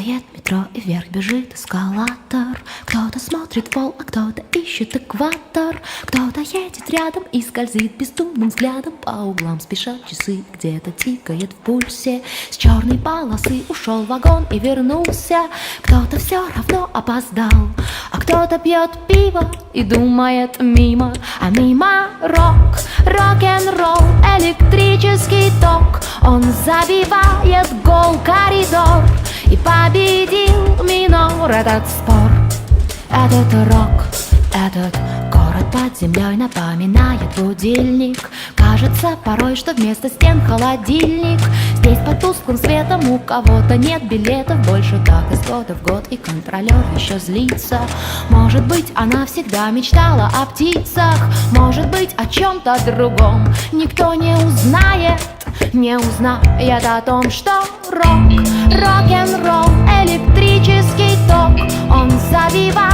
Тикает метро и вверх бежит эскалатор. Кто-то смотрит в пол, а кто-то ищет экватор. Кто-то едет рядом и скользит бездумным взглядом. По углам спешат часы, где-то тикает в пульсе. С черной полосы ушел вагон и вернулся. Кто-то все равно опоздал, а кто-то пьет пиво и думает мимо. А мимо рок, рок-н-ролл, электрический ток. Он забивает гол коридор, и победил минор этот спор. Этот рок, этот город под землей напоминает будильник. Кажется порой, что вместо стен холодильник. Здесь под тусклым светом у кого-то нет билетов. Больше так из года в год, и контролер еще злится. Может быть, она всегда мечтала о птицах, может быть, о чем-то другом. Никто не узнает о том, что рок, рок-н-ролл, электрический ток. Он забивает